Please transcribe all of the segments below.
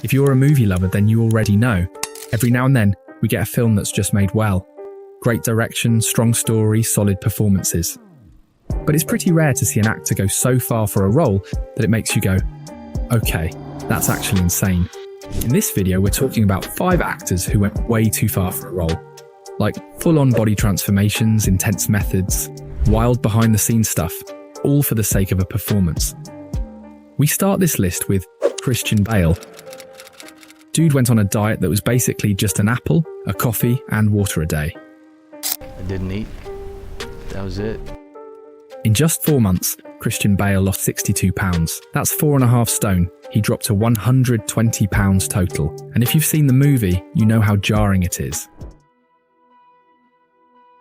If you're a movie lover, then you already know. Every now and then, we get a film that's just made well. Great direction, strong story, solid performances. But it's pretty rare to see an actor go so far for a role that it makes you go, okay, that's actually insane. In this video, we're talking about 5 actors who went way too far for a role. Like full-on body transformations, intense methods, wild behind-the-scenes stuff, all for the sake of a performance. We start this list with Christian Bale. Dude went on a diet that was basically just an apple, a coffee, and water a day. I didn't eat. That was it. In just 4 months, Christian Bale lost 62 pounds. That's 4.5 stone. He dropped to 120 pounds total. And if you've seen the movie, you know how jarring it is.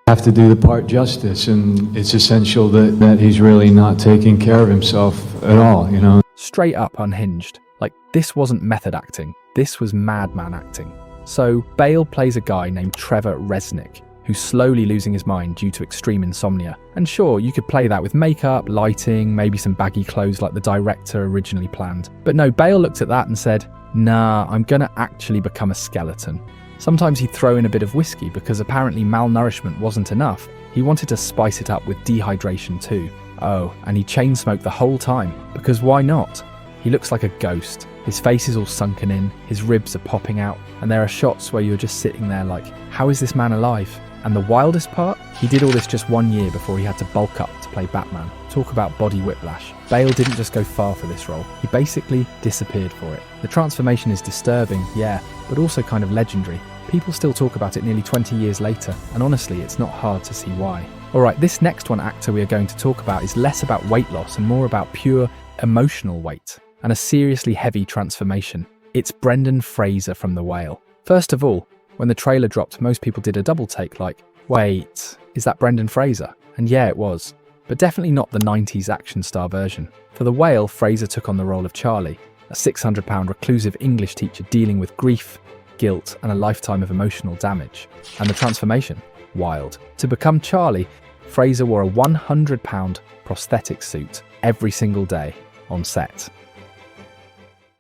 Have to do the part justice, and it's essential that he's really not taking care of himself at all, you know. Straight up unhinged. Like, this wasn't method acting. This was madman acting. So, Bale plays a guy named Trevor Resnick, who's slowly losing his mind due to extreme insomnia. And sure, you could play that with makeup, lighting, maybe some baggy clothes like the director originally planned. But no, Bale looked at that and said, nah, I'm gonna actually become a skeleton. Sometimes he'd throw in a bit of whiskey because apparently malnourishment wasn't enough. He wanted to spice it up with dehydration too. Oh, and he chain smoked the whole time, because why not? He looks like a ghost. His face is all sunken in, his ribs are popping out, and there are shots where you're just sitting there like, how is this man alive? And the wildest part? He did all this just 1 year before he had to bulk up to play Batman. Talk about body whiplash. Bale didn't just go far for this role, he basically disappeared for it. The transformation is disturbing, yeah, but also kind of legendary. People still talk about it nearly 20 years later, and honestly, it's not hard to see why. Alright, this next one actor we are going to talk about is less about weight loss and more about pure emotional weight, and a seriously heavy transformation. It's Brendan Fraser from The Whale. First of all, when the trailer dropped, most people did a double take like, wait, is that Brendan Fraser? And yeah, it was. But definitely not the 90s action star version. For The Whale, Fraser took on the role of Charlie, a 600-pound reclusive English teacher dealing with grief, guilt, and a lifetime of emotional damage. And the transformation? Wild. To become Charlie, Fraser wore a 100-pound prosthetic suit every single day on set.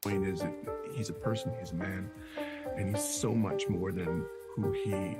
The point is that he's a person, he's a man, and he's so much more than who he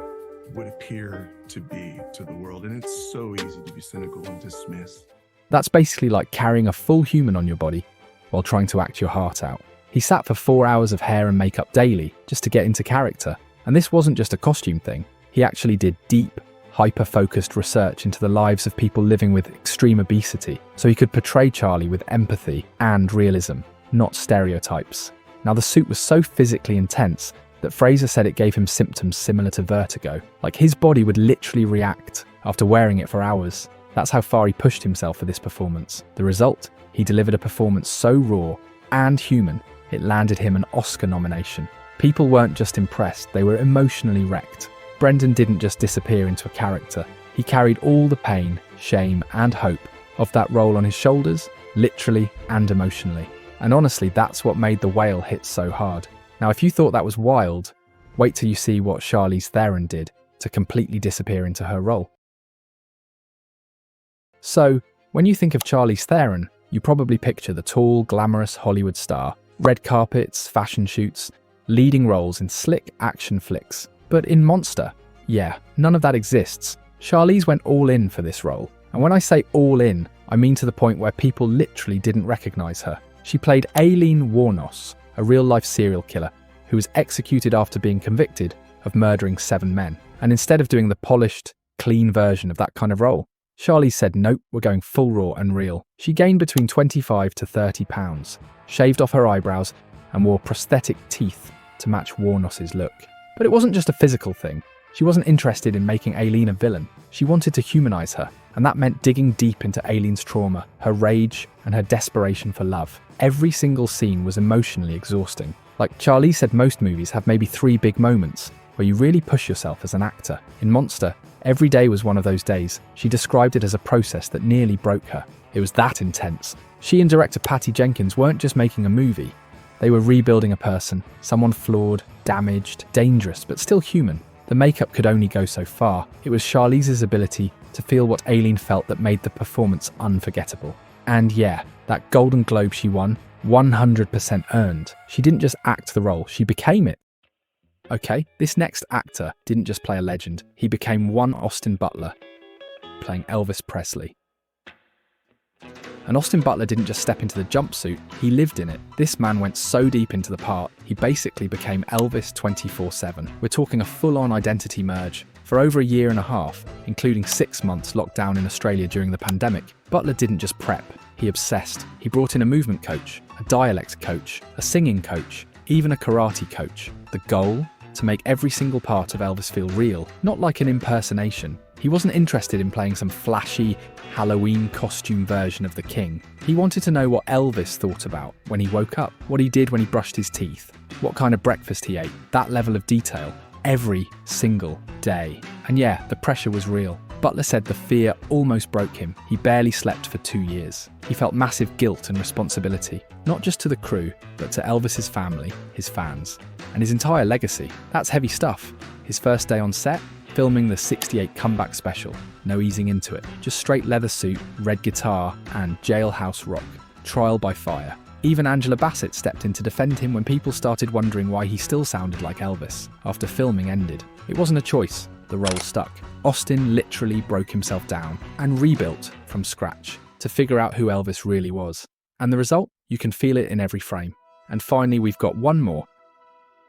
would appear to be to the world. And it's so easy to be cynical and dismiss. That's basically like carrying a full human on your body while trying to act your heart out. He sat for 4 hours of hair and makeup daily just to get into character. And this wasn't just a costume thing. He actually did deep, hyper-focused research into the lives of people living with extreme obesity, so he could portray Charlie with empathy and realism, not stereotypes. Now, the suit was so physically intense that Fraser said it gave him symptoms similar to vertigo. Like, his body would literally react after wearing it for hours. That's how far he pushed himself for this performance. The result? He delivered a performance so raw and human, it landed him an Oscar nomination. People weren't just impressed, they were emotionally wrecked. Brendan didn't just disappear into a character. He carried all the pain, shame, and hope of that role on his shoulders, literally and emotionally. And honestly, that's what made The Whale hit so hard. Now, if you thought that was wild, wait till you see what Charlize Theron did to completely disappear into her role. So, when you think of Charlize Theron, you probably picture the tall, glamorous Hollywood star, red carpets, fashion shoots, leading roles in slick action flicks. But in Monster, yeah, none of that exists. Charlize went all in for this role. And when I say all in, I mean to the point where people literally didn't recognize her. She played Aileen Wuornos, a real-life serial killer who was executed after being convicted of murdering 7 men. And instead of doing the polished, clean version of that kind of role, Charlize said, nope, we're going full raw and real. She gained between 25 to 30 pounds, shaved off her eyebrows, and wore prosthetic teeth to match Wuornos' look. But it wasn't just a physical thing. She wasn't interested in making Aileen a villain. She wanted to humanize her, and that meant digging deep into Aileen's trauma, her rage, and her desperation for love. Every single scene was emotionally exhausting. Like Charlize said, most movies have maybe 3 big moments where you really push yourself as an actor. In Monster, every day was one of those days. She described it as a process that nearly broke her. It was that intense. She and director Patty Jenkins weren't just making a movie. They were rebuilding a person, someone flawed, damaged, dangerous, but still human. The makeup could only go so far. It was Charlize's ability to feel what Aileen felt that made the performance unforgettable. And yeah, that Golden Globe she won, 100% earned. She didn't just act the role, she became it. Okay, this next actor didn't just play a legend, he became one Austin Butler, playing Elvis Presley. And Austin Butler didn't just step into the jumpsuit, he lived in it. This man went so deep into the part, he basically became Elvis 24/7. We're talking a full-on identity merge. For over a year and a half, including 6 months locked down in Australia during the pandemic, Butler didn't just prep, he obsessed. He brought in a movement coach, a dialect coach, a singing coach, even a karate coach. The goal? To make every single part of Elvis feel real, not like an impersonation. He wasn't interested in playing some flashy Halloween costume version of the king. He wanted to know what Elvis thought about when he woke up, what he did when he brushed his teeth, what kind of breakfast he ate. That level of detail, every single day. And yeah, the pressure was real. Butler said the fear almost broke him. He barely slept for 2 years. He felt massive guilt and responsibility, not just to the crew, but to Elvis's family, his fans, and his entire legacy. That's heavy stuff. His first day on set, filming the '68 comeback special. No easing into it. Just straight leather suit, red guitar, and jailhouse rock. Trial by fire. Even Angela Bassett stepped in to defend him when people started wondering why he still sounded like Elvis after filming ended. It wasn't a choice, the role stuck. Austin literally broke himself down and rebuilt from scratch to figure out who Elvis really was. And the result? You can feel it in every frame. And finally, we've got one more.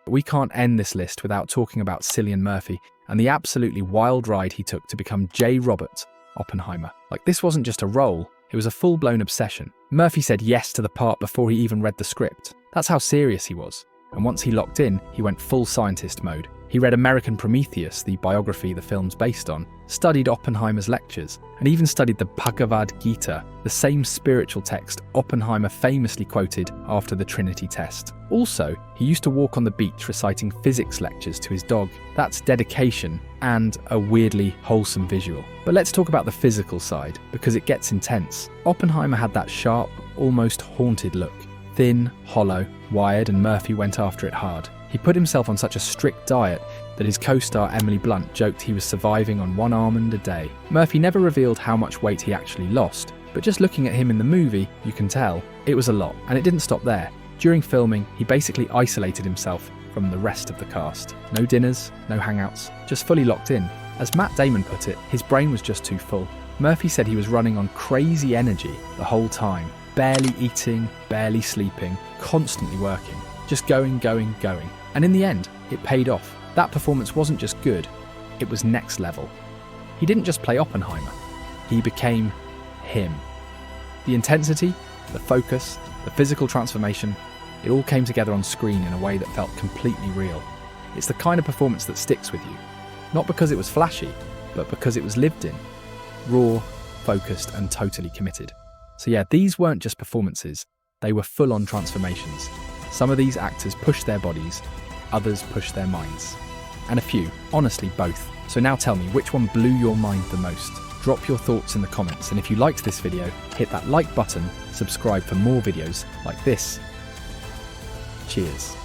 We can't end this list without talking about Cillian Murphy and the absolutely wild ride he took to become J. Robert Oppenheimer. Like, this wasn't just a role, it was a full-blown obsession. Murphy said yes to the part before he even read the script. That's how serious he was. And once he locked in, he went full scientist mode. He read American Prometheus, the biography the film's based on, studied Oppenheimer's lectures, and even studied the Bhagavad Gita, the same spiritual text Oppenheimer famously quoted after the Trinity test. Also, he used to walk on the beach reciting physics lectures to his dog. That's dedication and a weirdly wholesome visual. But let's talk about the physical side, because it gets intense. Oppenheimer had that sharp, almost haunted look. Thin, hollow, wired, and Murphy went after it hard. He put himself on such a strict diet that his co-star Emily Blunt joked he was surviving on 1 almond a day. Murphy never revealed how much weight he actually lost, but just looking at him in the movie, you can tell it was a lot, and it didn't stop there. During filming, he basically isolated himself from the rest of the cast. No dinners, no hangouts, just fully locked in. As Matt Damon put it, his brain was just too full. Murphy said he was running on crazy energy the whole time, barely eating, barely sleeping, constantly working, just going. And in the end, it paid off. That performance wasn't just good, it was next level. He didn't just play Oppenheimer, he became him. The intensity, the focus, the physical transformation, it all came together on screen in a way that felt completely real. It's the kind of performance that sticks with you, not because it was flashy, but because it was lived in, raw, focused, and totally committed. So yeah, these weren't just performances, they were full-on transformations. Some of these actors pushed their bodies, others pushed their minds. And a few, honestly both. So now tell me, which one blew your mind the most? Drop your thoughts in the comments, and if you liked this video, hit that like button, subscribe for more videos like this. Cheers.